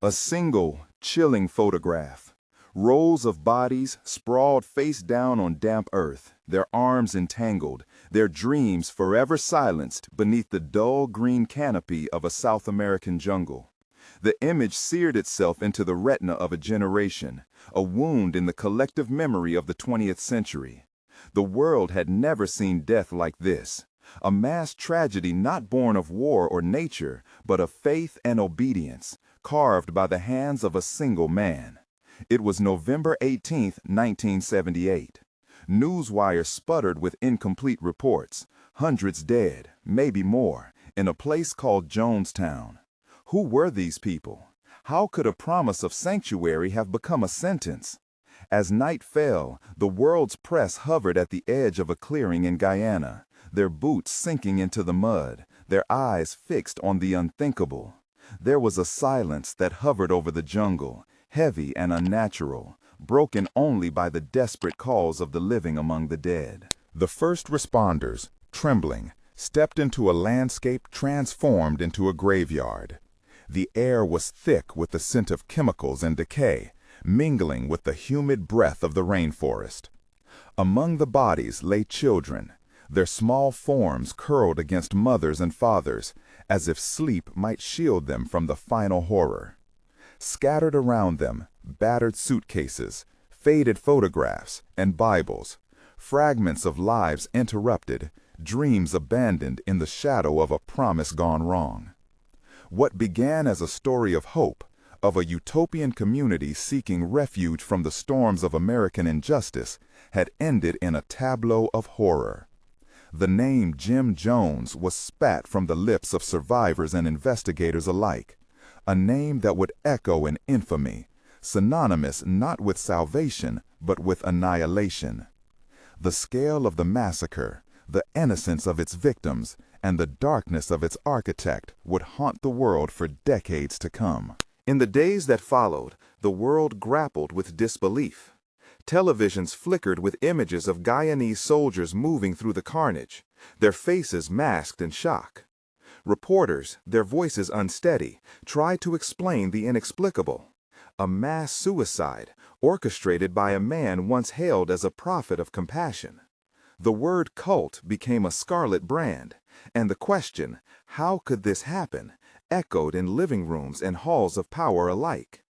A single, chilling photograph. Rows of bodies sprawled face down on damp earth, their arms entangled, their dreams forever silenced beneath the dull green canopy of a South American jungle. The image seared itself into the retina of a generation, a wound in the collective memory of the 20th century. The world had never seen death like this, a mass tragedy not born of war or nature, but of faith and obedience, carved by the hands of a single man. It was November 18, 1978. Newswires sputtered with incomplete reports. Hundreds dead, maybe more, in a place called Jonestown. Who were these people? How could a promise of sanctuary have become a sentence? As night fell, the world's press hovered at the edge of a clearing in Guyana, their boots sinking into the mud, their eyes fixed on the unthinkable. There was a silence that hovered over the jungle, heavy and unnatural, broken only by the desperate calls of the living among the dead. The first responders, trembling, stepped into a landscape transformed into a graveyard. The air was thick with the scent of chemicals and decay, mingling with the humid breath of the rainforest. Among the bodies lay children, their small forms curled against mothers and fathers, as if sleep might shield them from the final horror. Scattered around them, battered suitcases, faded photographs, and Bibles, fragments of lives interrupted, dreams abandoned in the shadow of a promise gone wrong. What began as a story of hope, of a utopian community seeking refuge from the storms of American injustice, had ended in a tableau of horror. The name Jim Jones was spat from the lips of survivors and investigators alike, a name that would echo in infamy, synonymous not with salvation, but with annihilation. The scale of the massacre, the innocence of its victims, and the darkness of its architect would haunt the world for decades to come. In the days that followed, the world grappled with disbelief. Televisions flickered with images of Guyanese soldiers moving through the carnage, their faces masked in shock. Reporters, their voices unsteady, tried to explain the inexplicable. A mass suicide, orchestrated by a man once hailed as a prophet of compassion. The word cult became a scarlet brand, and the question, how could this happen, echoed in living rooms and halls of power alike.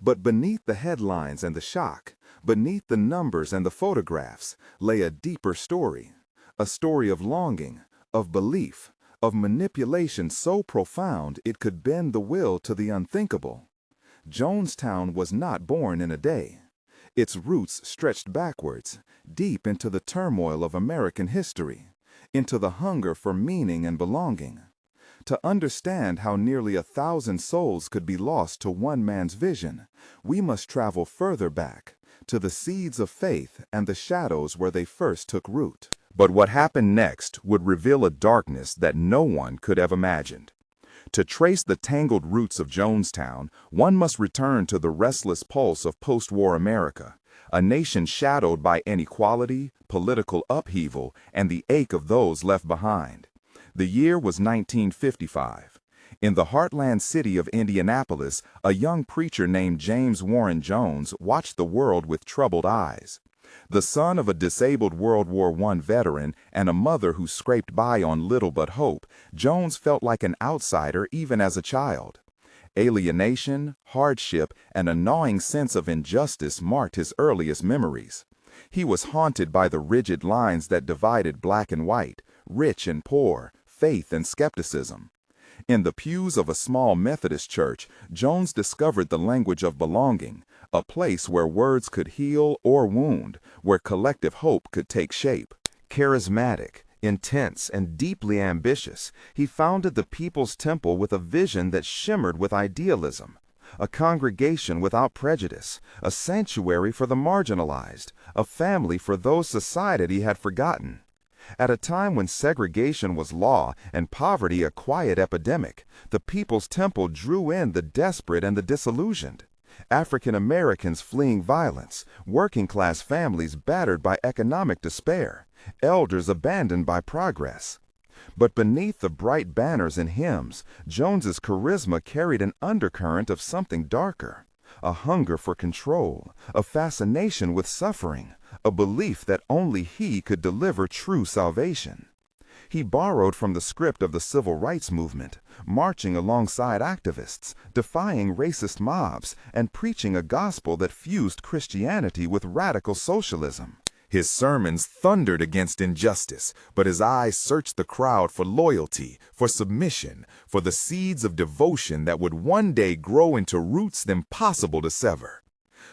But beneath the headlines and the shock, beneath the numbers and the photographs, lay a deeper story, a story of longing, of belief, of manipulation so profound it could bend the will to the unthinkable. Jonestown was not born in a day. Its roots stretched backwards, deep into the turmoil of American history, into the hunger for meaning and belonging. To understand how nearly 1,000 souls could be lost to one man's vision, we must travel further back, to the seeds of faith and the shadows where they first took root. But what happened next would reveal a darkness that no one could have imagined. To trace the tangled roots of Jonestown, one must return to the restless pulse of post-war America, a nation shadowed by inequality, political upheaval, and the ache of those left behind. The year was 1955. In the heartland city of Indianapolis, a young preacher named James Warren Jones watched the world with troubled eyes. The son of a disabled World War I veteran and a mother who scraped by on little but hope, Jones felt like an outsider even as a child. Alienation, hardship, and a gnawing sense of injustice marked his earliest memories. He was haunted by the rigid lines that divided black and white, rich and poor, faith and skepticism. In the pews of a small Methodist church, Jones discovered the language of belonging, a place where words could heal or wound, where collective hope could take shape. Charismatic, intense, and deeply ambitious, he founded the People's Temple with a vision that shimmered with idealism. A congregation without prejudice, a sanctuary for the marginalized, a family for those society had forgotten. At a time when segregation was law and poverty a quiet epidemic, the People's Temple drew in the desperate and the disillusioned. African Americans fleeing violence, working-class families battered by economic despair, elders abandoned by progress. But beneath the bright banners and hymns, Jones's charisma carried an undercurrent of something darker. A hunger for control, a fascination with suffering, a belief that only he could deliver true salvation. He borrowed from the script of the civil rights movement, marching alongside activists, defying racist mobs, and preaching a gospel that fused Christianity with radical socialism. His sermons thundered against injustice, but his eyes searched the crowd for loyalty, for submission, for the seeds of devotion that would one day grow into roots impossible to sever.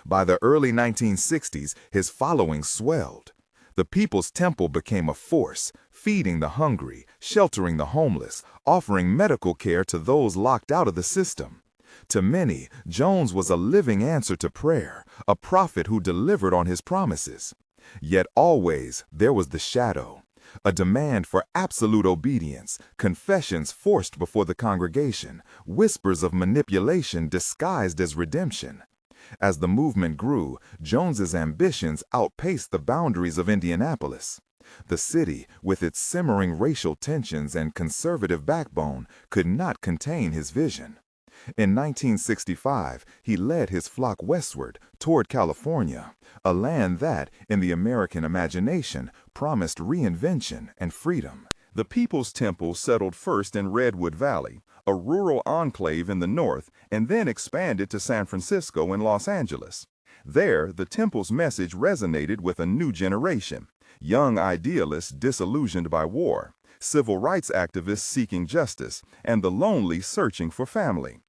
By the early 1960s, his following swelled. The People's Temple became a force, feeding the hungry, sheltering the homeless, offering medical care to those locked out of the system. To many, Jones was a living answer to prayer, a prophet who delivered on his promises. Yet always there was the shadow, a demand for absolute obedience, confessions forced before the congregation, whispers of manipulation disguised as redemption. As the movement grew, Jones's ambitions outpaced the boundaries of Indianapolis. The city, with its simmering racial tensions and conservative backbone, could not contain his vision. In 1965, he led his flock westward, toward California, a land that, in the American imagination, promised reinvention and freedom. The People's Temple settled first in Redwood Valley, a rural enclave in the north, and then expanded to San Francisco and Los Angeles. There, the temple's message resonated with a new generation, young idealists disillusioned by war, civil rights activists seeking justice, and the lonely searching for family.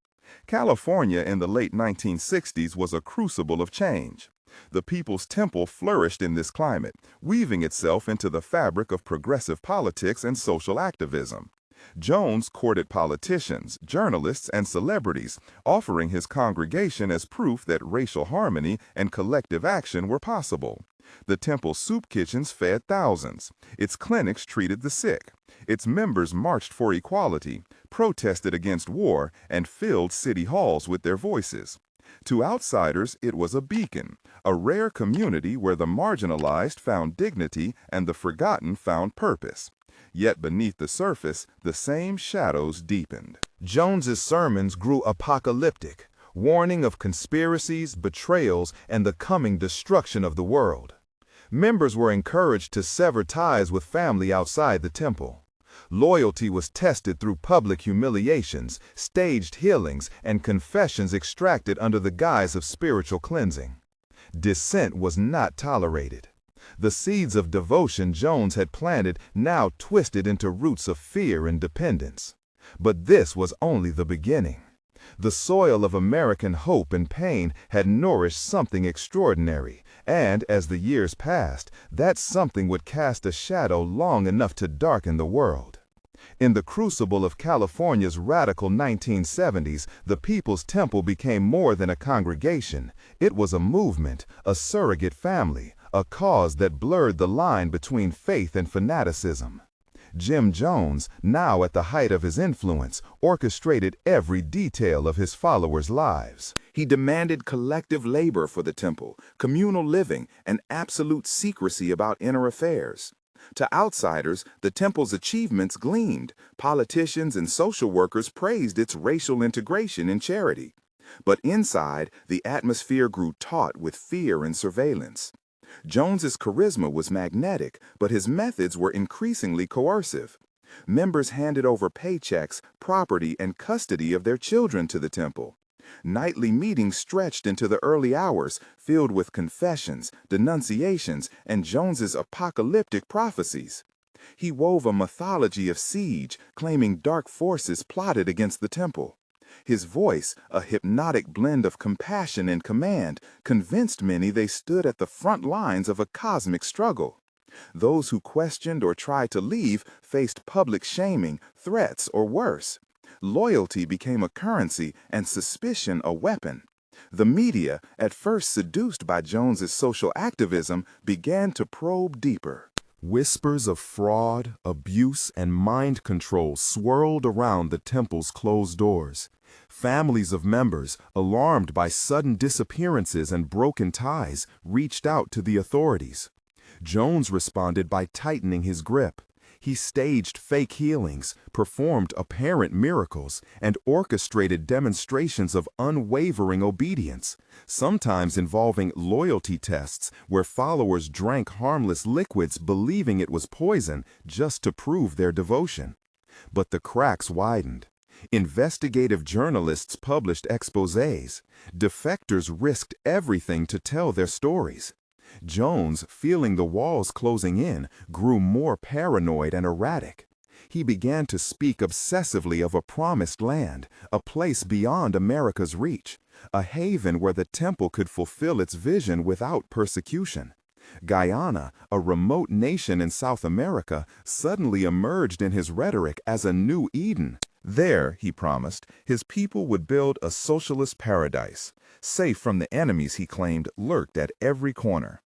California in the late 1960s was a crucible of change. The People's Temple flourished in this climate, weaving itself into the fabric of progressive politics and social activism. Jones courted politicians, journalists, and celebrities, offering his congregation as proof that racial harmony and collective action were possible. The temple's soup kitchens fed thousands. Its clinics treated the sick. Its members marched for equality, protested against war, and filled city halls with their voices. To outsiders, it was a beacon, a rare community where the marginalized found dignity and the forgotten found purpose. Yet beneath the surface, the same shadows deepened. Jones's sermons grew apocalyptic, warning of conspiracies, betrayals, and the coming destruction of the world. Members were encouraged to sever ties with family outside the temple. Loyalty was tested through public humiliations, staged healings, and confessions extracted under the guise of spiritual cleansing. Dissent was not tolerated. The seeds of devotion Jones had planted now twisted into roots of fear and dependence. But this was only the beginning. The soil of American hope and pain had nourished something extraordinary, and as the years passed, that something would cast a shadow long enough to darken the world. In the crucible of California's radical 1970s, the People's Temple became more than a congregation. It was a movement, a surrogate family, a cause that blurred the line between faith and fanaticism. Jim Jones, now at the height of his influence, orchestrated every detail of his followers' lives. He demanded collective labor for the temple, communal living, and absolute secrecy about inner affairs. To outsiders, the temple's achievements gleamed. Politicians and social workers praised its racial integration and charity. But inside, the atmosphere grew taut with fear and surveillance. Jones's charisma was magnetic, but his methods were increasingly coercive. Members handed over paychecks, property, and custody of their children to the temple. Nightly meetings stretched into the early hours, filled with confessions, denunciations, and Jones's apocalyptic prophecies. He wove a mythology of siege, claiming dark forces plotted against the temple. His voice, a hypnotic blend of compassion and command, convinced many they stood at the front lines of a cosmic struggle. Those who questioned or tried to leave faced public shaming, threats, or worse. Loyalty became a currency and suspicion a weapon. The media, at first seduced by Jones's social activism, began to probe deeper. Whispers of fraud, abuse, and mind control swirled around the temple's closed doors. Families of members, alarmed by sudden disappearances and broken ties, reached out to the authorities. Jones responded by tightening his grip. He staged fake healings, performed apparent miracles, and orchestrated demonstrations of unwavering obedience, sometimes involving loyalty tests where followers drank harmless liquids believing it was poison just to prove their devotion. But the cracks widened. Investigative journalists published exposés. Defectors risked everything to tell their stories. Jones, feeling the walls closing in, grew more paranoid and erratic. He began to speak obsessively of a promised land, a place beyond America's reach, a haven where the temple could fulfill its vision without persecution. Guyana, a remote nation in South America, suddenly emerged in his rhetoric as a new Eden. There, he promised, his people would build a socialist paradise, safe from the enemies he claimed lurked at every corner.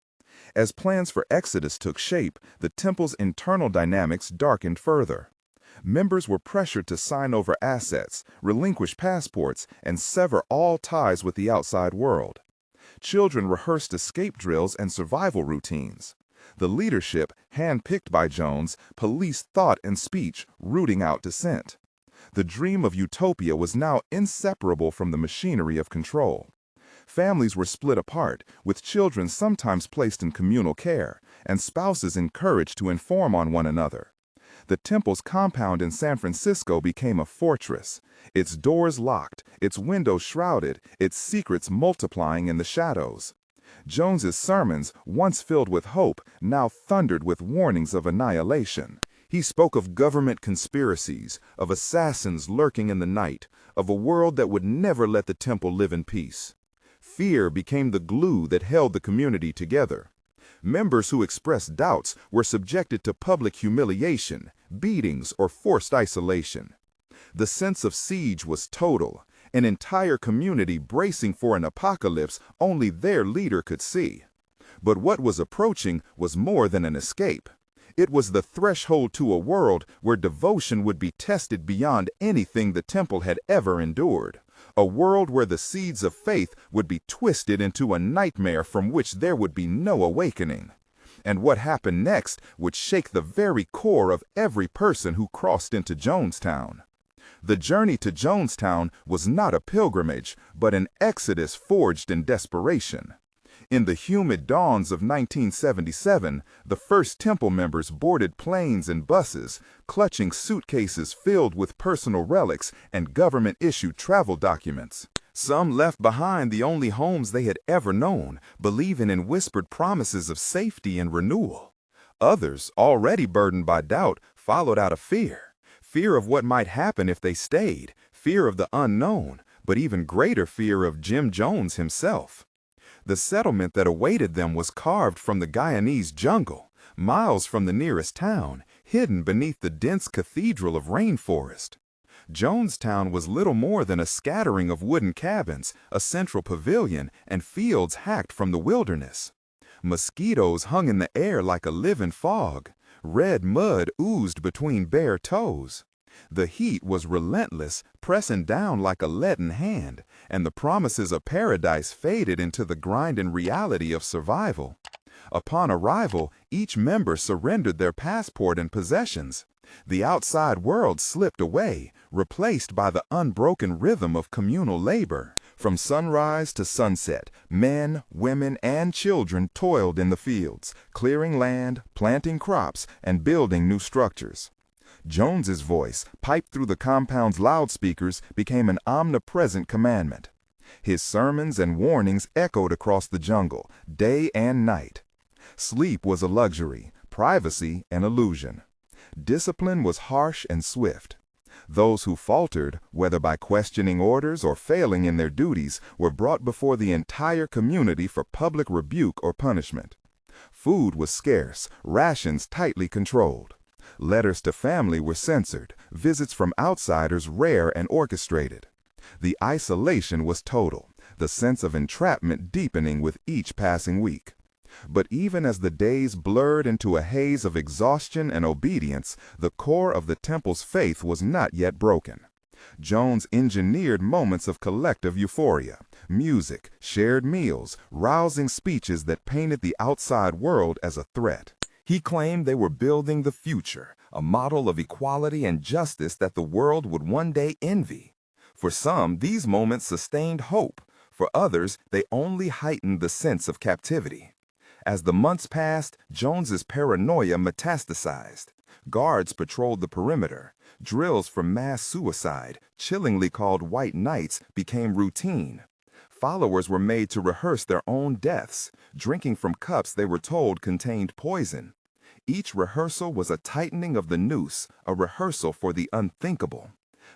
As plans for exodus took shape, the temple's internal dynamics darkened further. Members were pressured to sign over assets, relinquish passports, and sever all ties with the outside world. Children rehearsed escape drills and survival routines. The leadership, handpicked by Jones, policed thought and speech, rooting out dissent. The dream of utopia was now inseparable from the machinery of control. Families were split apart, with children sometimes placed in communal care, and spouses encouraged to inform on one another. The temple's compound in San Francisco became a fortress, its doors locked, its windows shrouded, its secrets multiplying in the shadows. Jones's sermons, once filled with hope, now thundered with warnings of annihilation. He spoke of government conspiracies, of assassins lurking in the night, of a world that would never let the temple live in peace. Fear became the glue that held the community together. Members who expressed doubts were subjected to public humiliation, beatings, or forced isolation. The sense of siege was total, an entire community bracing for an apocalypse only their leader could see. But what was approaching was more than an escape. It was the threshold to a world where devotion would be tested beyond anything the temple had ever endured. A world where the seeds of faith would be twisted into a nightmare from which there would be no awakening. And what happened next would shake the very core of every person who crossed into Jonestown. The journey to Jonestown was not a pilgrimage, but an exodus forged in desperation. In the humid dawns of 1977, the first temple members boarded planes and buses, clutching suitcases filled with personal relics and government-issued travel documents. Some left behind the only homes they had ever known, believing in whispered promises of safety and renewal. Others, already burdened by doubt, followed out of fear. Fear of what might happen if they stayed, fear of the unknown, but even greater fear of Jim Jones himself. The settlement that awaited them was carved from the Guyanese jungle, miles from the nearest town, hidden beneath the dense cathedral of rainforest. Jonestown was little more than a scattering of wooden cabins, a central pavilion, and fields hacked from the wilderness. Mosquitoes hung in the air like a living fog. Red mud oozed between bare toes. The heat was relentless, pressing down like a leaden hand, and the promises of paradise faded into the grinding reality of survival. Upon arrival, each member surrendered their passport and possessions. The outside world slipped away, replaced by the unbroken rhythm of communal labor. From sunrise to sunset, men, women, and children toiled in the fields, clearing land, planting crops, and building new structures. Jones's voice, piped through the compound's loudspeakers, became an omnipresent commandment. His sermons and warnings echoed across the jungle, day and night. Sleep was a luxury, privacy an illusion. Discipline was harsh and swift. Those who faltered, whether by questioning orders or failing in their duties, were brought before the entire community for public rebuke or punishment. Food was scarce, rations tightly controlled. Letters to family were censored, visits from outsiders rare and orchestrated. The isolation was total, the sense of entrapment deepening with each passing week. But even as the days blurred into a haze of exhaustion and obedience, the core of the temple's faith was not yet broken. Jones engineered moments of collective euphoria, music, shared meals, rousing speeches that painted the outside world as a threat. He claimed they were building the future, a model of equality and justice that the world would one day envy. For some, these moments sustained hope. For others, they only heightened the sense of captivity. As the months passed, Jones's paranoia metastasized. Guards patrolled the perimeter. Drills for mass suicide, chillingly called white nights, became routine. Followers were made to rehearse their own deaths, drinking from cups they were told contained poison. Each rehearsal was a tightening of the noose, a rehearsal for the unthinkable.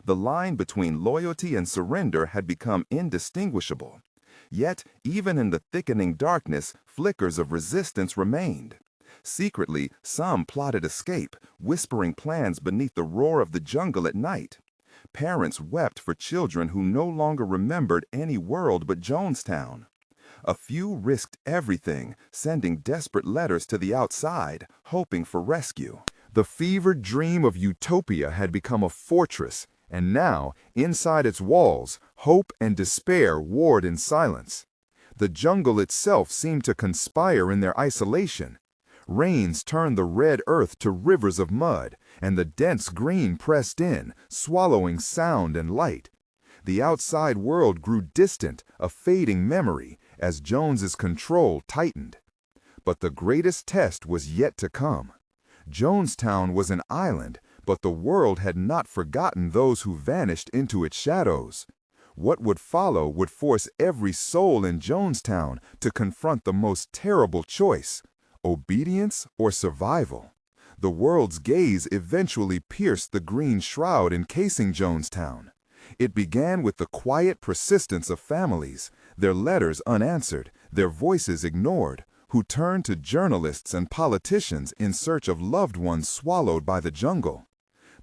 The line between loyalty and surrender had become indistinguishable. Yet, even in the thickening darkness, flickers of resistance remained. Secretly, some plotted escape, whispering plans beneath the roar of the jungle at night. Parents wept for children who no longer remembered any world but Jonestown. A few risked everything, sending desperate letters to the outside, hoping for rescue. The fevered dream of utopia had become a fortress, and now, inside its walls, hope and despair warred in silence. The jungle itself seemed to conspire in their isolation. Rains turned the red earth to rivers of mud, and the dense green pressed in, swallowing sound and light. The outside world grew distant, a fading memory, as Jones's control tightened. But the greatest test was yet to come. Jonestown was an island, but the world had not forgotten those who vanished into its shadows. What would follow would force every soul in Jonestown to confront the most terrible choice: obedience or survival. The world's gaze eventually pierced the green shroud encasing Jonestown. It began with the quiet persistence of families, their letters unanswered, their voices ignored, who turned to journalists and politicians in search of loved ones swallowed by the jungle.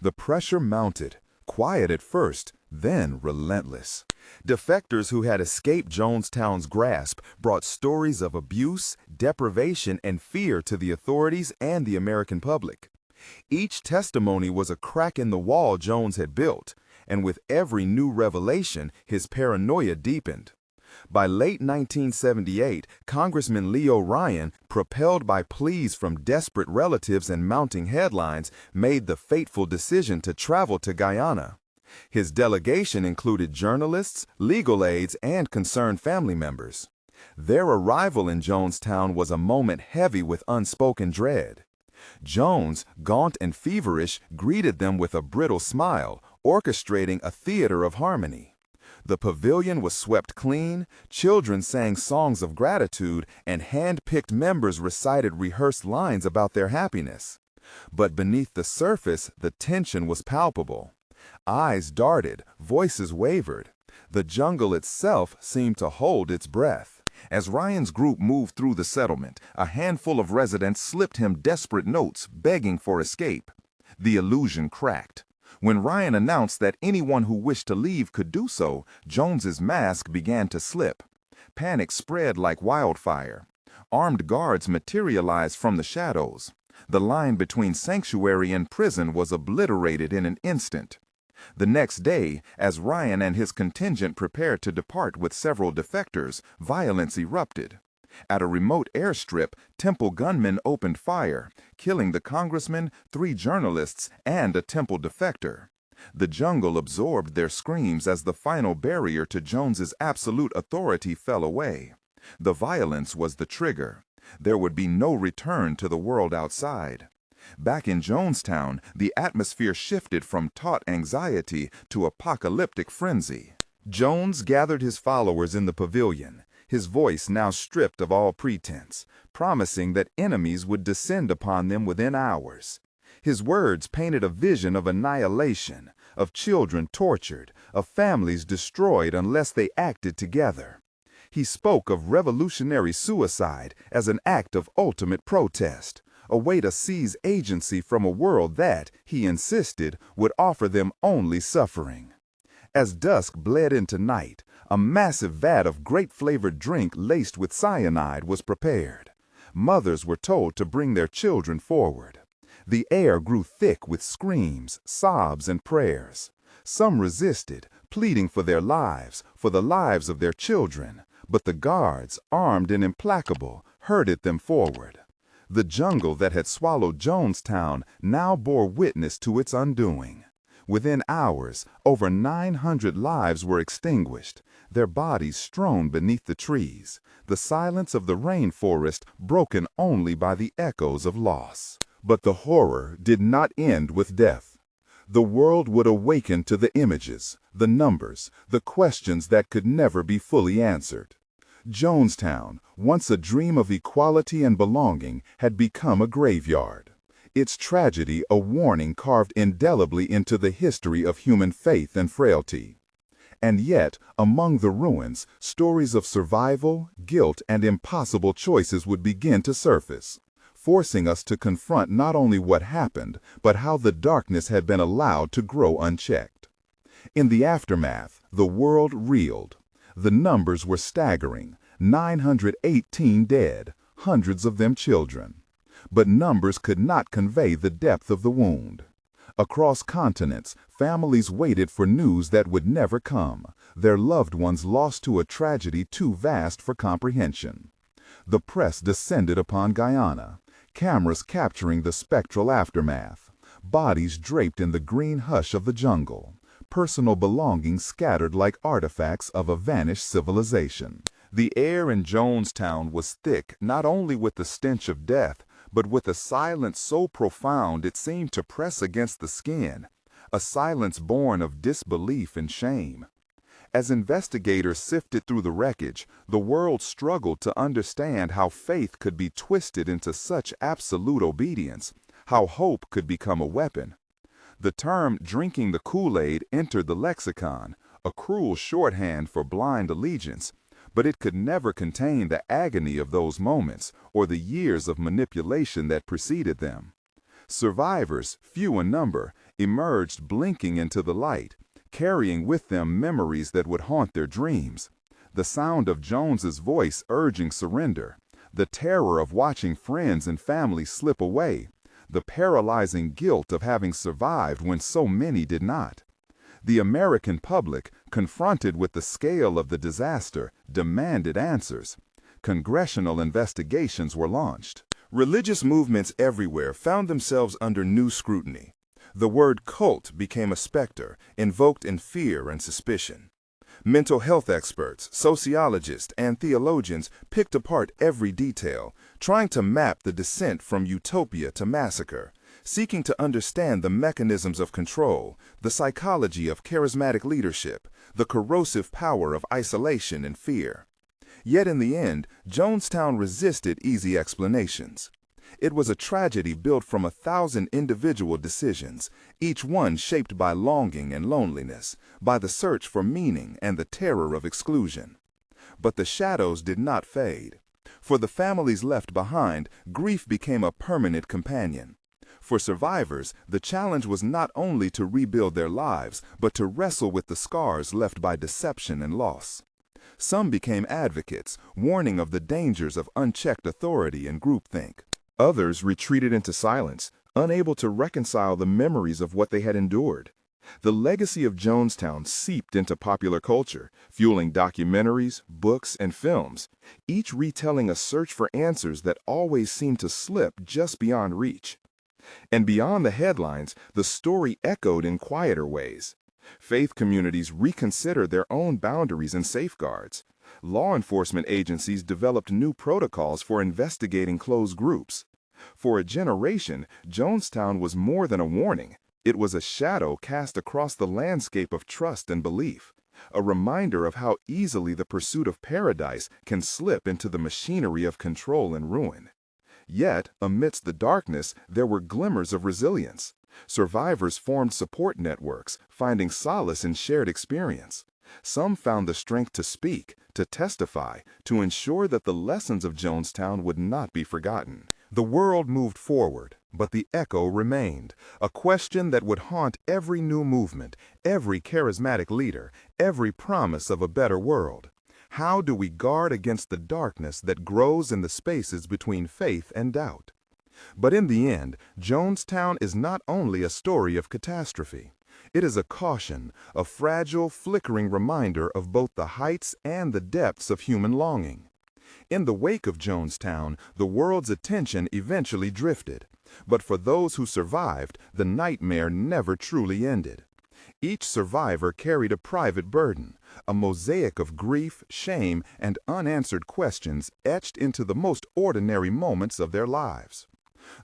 The pressure mounted, quiet at first, then relentless. Defectors who had escaped Jonestown's grasp brought stories of abuse, deprivation, and fear to the authorities and the American public. Each testimony was a crack in the wall Jones had built, and with every new revelation, his paranoia deepened. By late 1978, Congressman Leo Ryan, propelled by pleas from desperate relatives and mounting headlines, made the fateful decision to travel to Guyana. His delegation included journalists, legal aides, and concerned family members. Their arrival in Jonestown was a moment heavy with unspoken dread. Jones, gaunt and feverish, greeted them with a brittle smile, orchestrating a theater of harmony. The pavilion was swept clean, children sang songs of gratitude, and hand-picked members recited rehearsed lines about their happiness. But beneath the surface, the tension was palpable. Eyes darted, voices wavered. The jungle itself seemed to hold its breath. As Ryan's group moved through the settlement, a handful of residents slipped him desperate notes, begging for escape. The illusion cracked. When Ryan announced that anyone who wished to leave could do so, Jones's mask began to slip. Panic spread like wildfire. Armed guards materialized from the shadows. The line between sanctuary and prison was obliterated in an instant. The next day, as Ryan and his contingent prepared to depart with several defectors, violence erupted. At a remote airstrip, Temple gunmen opened fire, killing the congressman, 3 journalists, and a Temple defector. The jungle absorbed their screams as the final barrier to Jones's absolute authority fell away. The violence was the trigger. There would be no return to the world outside. Back in Jonestown, the atmosphere shifted from taut anxiety to apocalyptic frenzy. Jones gathered his followers in the pavilion, his voice now stripped of all pretense, promising that enemies would descend upon them within hours. His words painted a vision of annihilation, of children tortured, of families destroyed unless they acted together. He spoke of revolutionary suicide as an act of ultimate protest, a way to seize agency from a world that, he insisted, would offer them only suffering. As dusk bled into night, a massive vat of grape-flavored drink laced with cyanide was prepared. Mothers were told to bring their children forward. The air grew thick with screams, sobs, and prayers. Some resisted, pleading for their lives, for the lives of their children, but the guards, armed and implacable, herded them forward. The jungle that had swallowed Jonestown now bore witness to its undoing. Within hours, over 900 lives were extinguished, their bodies strewn beneath the trees, the silence of the rainforest broken only by the echoes of loss. But the horror did not end with death. The world would awaken to the images, the numbers, the questions that could never be fully answered. Jonestown, once a dream of equality and belonging, had become a graveyard. Its tragedy a warning carved indelibly into the history of human faith and frailty. And yet, among the ruins, stories of survival, guilt, and impossible choices would begin to surface, forcing us to confront not only what happened, but how the darkness had been allowed to grow unchecked. In the aftermath, the world reeled. The numbers were staggering: 918 dead, hundreds of them children. But numbers could not convey the depth of the wound. Across continents, families waited for news that would never come, their loved ones lost to a tragedy too vast for comprehension. The press descended upon Guyana, cameras capturing the spectral aftermath, bodies draped in the green hush of the jungle, personal belongings scattered like artifacts of a vanished civilization. The air in Jonestown was thick not only with the stench of death, but with a silence so profound it seemed to press against the skin, a silence born of disbelief and shame. As investigators sifted through the wreckage, the world struggled to understand how faith could be twisted into such absolute obedience, how hope could become a weapon. The term "drinking the Kool-Aid" entered the lexicon, a cruel shorthand for blind allegiance, but it could never contain the agony of those moments or the years of manipulation that preceded them. Survivors, few in number, emerged blinking into the light, carrying with them memories that would haunt their dreams. The sound of Jones's voice urging surrender, the terror of watching friends and family slip away, the paralyzing guilt of having survived when so many did not. The American public, confronted with the scale of the disaster, demanded answers. Congressional investigations were launched. Religious movements everywhere found themselves under new scrutiny. The word cult became a specter, invoked in fear and suspicion. Mental health experts, sociologists, and theologians picked apart every detail, trying to map the descent from utopia to massacre, seeking to understand the mechanisms of control, the psychology of charismatic leadership, the corrosive power of isolation and fear. Yet in the end, Jonestown resisted easy explanations. It was a tragedy built from 1,000 individual decisions, each one shaped by longing and loneliness, by the search for meaning and the terror of exclusion. But the shadows did not fade. For the families left behind, grief became a permanent companion. For survivors, the challenge was not only to rebuild their lives, but to wrestle with the scars left by deception and loss. Some became advocates, warning of the dangers of unchecked authority and groupthink. Others retreated into silence, unable to reconcile the memories of what they had endured. The legacy of Jonestown seeped into popular culture, fueling documentaries, books, and films, each retelling a search for answers that always seemed to slip just beyond reach. And beyond the headlines, the story echoed in quieter ways. Faith communities reconsidered their own boundaries and safeguards. Law enforcement agencies developed new protocols for investigating closed groups. For a generation, Jonestown was more than a warning. It was a shadow cast across the landscape of trust and belief, a reminder of how easily the pursuit of paradise can slip into the machinery of control and ruin. Yet, amidst the darkness, there were glimmers of resilience. Survivors formed support networks, finding solace in shared experience. Some found the strength to speak, to testify, to ensure that the lessons of Jonestown would not be forgotten. The world moved forward, but the echo remained, a question that would haunt every new movement, every charismatic leader, every promise of a better world. How do we guard against the darkness that grows in the spaces between faith and doubt? But in the end, Jonestown is not only a story of catastrophe. It is a caution, a fragile, flickering reminder of both the heights and the depths of human longing. In the wake of Jonestown, the world's attention eventually drifted. But for those who survived, the nightmare never truly ended. Each survivor carried a private burden, a mosaic of grief, shame, and unanswered questions etched into the most ordinary moments of their lives.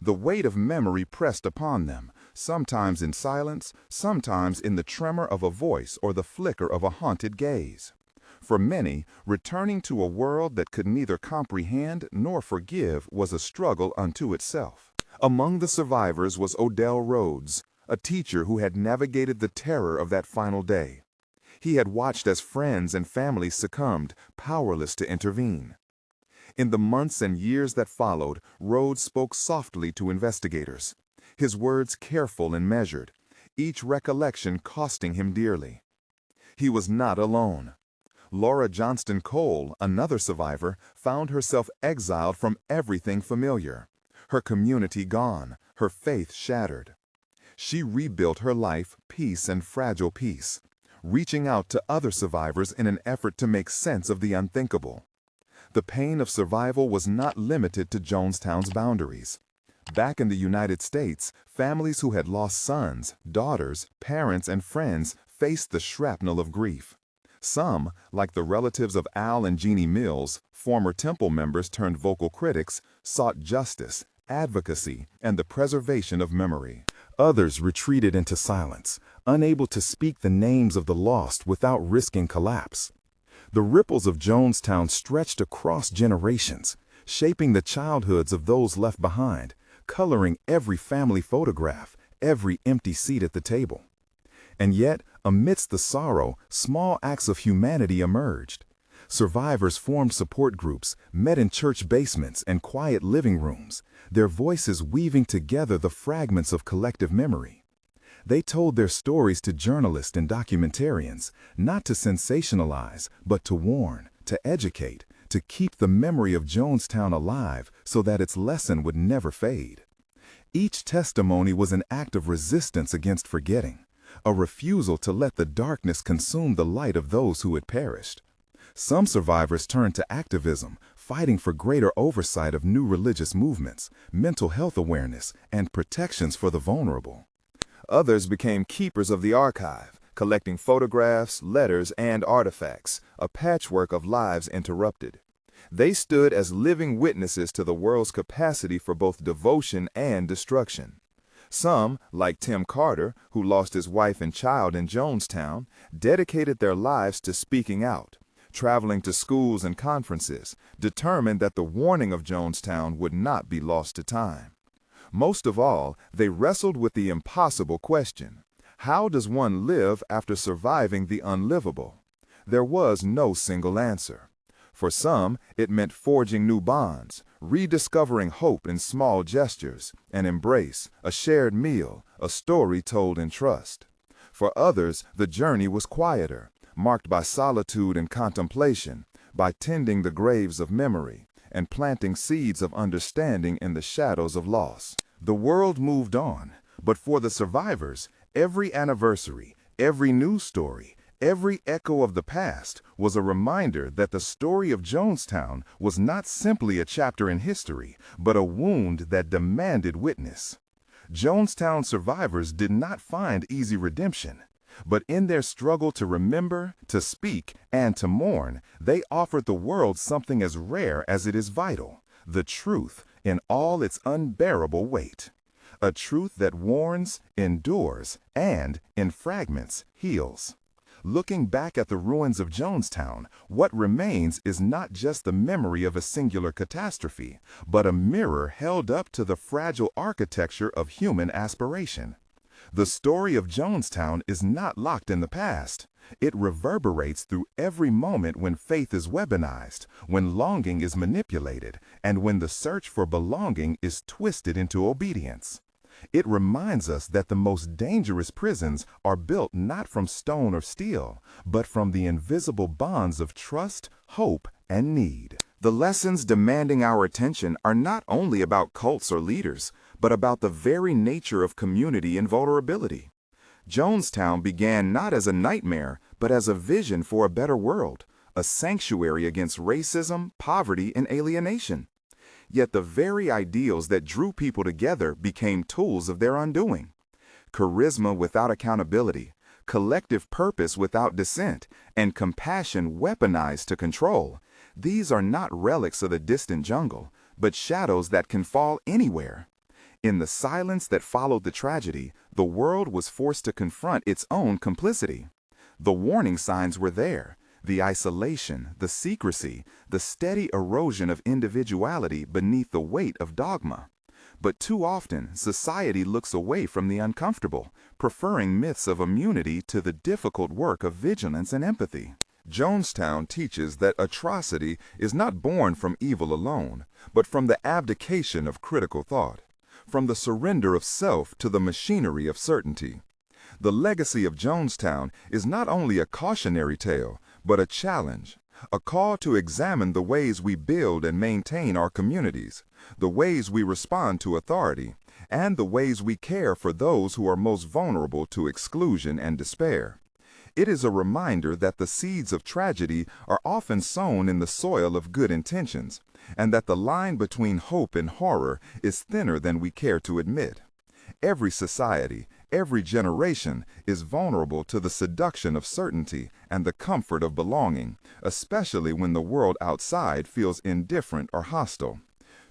The weight of memory pressed upon them, sometimes in silence, sometimes in the tremor of a voice or the flicker of a haunted gaze. For many, returning to a world that could neither comprehend nor forgive was a struggle unto itself. Among the survivors was Odell Rhodes, a teacher who had navigated the terror of that final day. He had watched as friends and families succumbed, powerless to intervene. In the months and years that followed, Rhodes spoke softly to investigators, his words careful and measured, each recollection costing him dearly. He was not alone. Laura Johnston Cole, another survivor, found herself exiled from everything familiar, her community gone, her faith shattered. She rebuilt her life piece and fragile piece, reaching out to other survivors in an effort to make sense of the unthinkable. The pain of survival was not limited to Jonestown's boundaries. Back in the United States, families who had lost sons, daughters, parents, and friends faced the shrapnel of grief. Some, like the relatives of Al and Jeannie Mills, former Temple members turned vocal critics, sought justice, advocacy, and the preservation of memory. Others retreated into silence, unable to speak the names of the lost without risking collapse. The ripples of Jonestown stretched across generations, shaping the childhoods of those left behind, coloring every family photograph, every empty seat at the table. And yet, amidst the sorrow, small acts of humanity emerged. Survivors formed support groups, met in church basements and quiet living rooms, their voices weaving together the fragments of collective memory. They told their stories to journalists and documentarians, not to sensationalize, but to warn, to educate, to keep the memory of Jonestown alive so that its lesson would never fade. Each testimony was an act of resistance against forgetting, a refusal to let the darkness consume the light of those who had perished. Some survivors turned to activism, fighting for greater oversight of new religious movements, mental health awareness, and protections for the vulnerable. Others became keepers of the archive, collecting photographs, letters, and artifacts, a patchwork of lives interrupted. They stood as living witnesses to the world's capacity for both devotion and destruction. Some, like Tim Carter, who lost his wife and child in Jonestown, dedicated their lives to speaking out, traveling to schools and conferences, determined that the warning of Jonestown would not be lost to time. Most of all, they wrestled with the impossible question: how does one live after surviving the unlivable? There was no single answer. For some, it meant forging new bonds, rediscovering hope in small gestures, an embrace, a shared meal, a story told in trust. For others, the journey was quieter, marked by solitude and contemplation, by tending the graves of memory, and planting seeds of understanding in the shadows of loss. The world moved on, but for the survivors, every anniversary, every news story, every echo of the past was a reminder that the story of Jonestown was not simply a chapter in history, but a wound that demanded witness. Jonestown survivors did not find easy redemption, but in their struggle to remember, to speak, and to mourn, they offered the world something as rare as it is vital: the truth in all its unbearable weight. A truth that warns, endures, and, in fragments, heals. Looking back at the ruins of Jonestown, what remains is not just the memory of a singular catastrophe, but a mirror held up to the fragile architecture of human aspiration. The story of Jonestown is not locked in the past. It reverberates through every moment when faith is weaponized, when longing is manipulated, and when the search for belonging is twisted into obedience. It reminds us that the most dangerous prisons are built not from stone or steel, but from the invisible bonds of trust, hope, and need. The lessons demanding our attention are not only about cults or leaders, but about the very nature of community and vulnerability. Jonestown began not as a nightmare, but as a vision for a better world, a sanctuary against racism, poverty, and alienation. Yet the very ideals that drew people together became tools of their undoing. Charisma without accountability, collective purpose without dissent, and compassion weaponized to control. These are not relics of the distant jungle, but shadows that can fall anywhere. In the silence that followed the tragedy, the world was forced to confront its own complicity. The warning signs were there: the isolation, the secrecy, the steady erosion of individuality beneath the weight of dogma. But too often, society looks away from the uncomfortable, preferring myths of immunity to the difficult work of vigilance and empathy. Jonestown teaches that atrocity is not born from evil alone, but from the abdication of critical thought, from the surrender of self to the machinery of certainty. The legacy of Jonestown is not only a cautionary tale, but a challenge, a call to examine the ways we build and maintain our communities, the ways we respond to authority, and the ways we care for those who are most vulnerable to exclusion and despair. It is a reminder that the seeds of tragedy are often sown in the soil of good intentions, and that the line between hope and horror is thinner than we care to admit. Every society, every generation is vulnerable to the seduction of certainty and the comfort of belonging, especially when the world outside feels indifferent or hostile.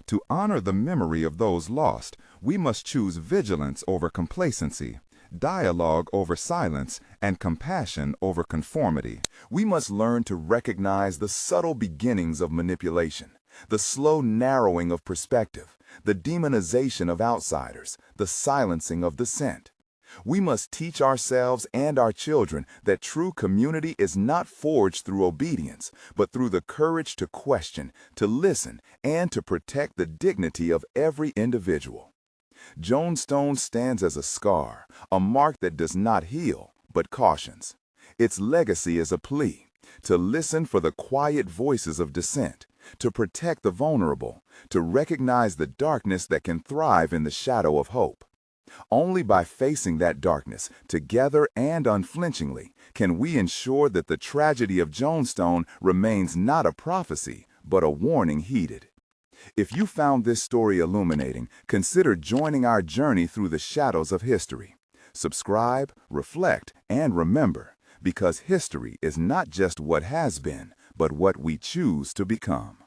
To honor the memory of those lost, we must choose vigilance over complacency, dialogue over silence, and compassion over conformity. We must learn to recognize the subtle beginnings of manipulation, the slow narrowing of perspective, the demonization of outsiders, the silencing of dissent. We must teach ourselves and our children that true community is not forged through obedience, but through the courage to question, to listen, and to protect the dignity of every individual. Jonestone stands as a scar, a mark that does not heal, but cautions. Its legacy is a plea to listen for the quiet voices of dissent, to protect the vulnerable, to recognize the darkness that can thrive in the shadow of hope. Only by facing that darkness, together and unflinchingly, can we ensure that the tragedy of Jonestone remains not a prophecy, but a warning heeded. If you found this story illuminating, consider joining our journey through the shadows of history. Subscribe, reflect, and remember, because history is not just what has been, but what we choose to become.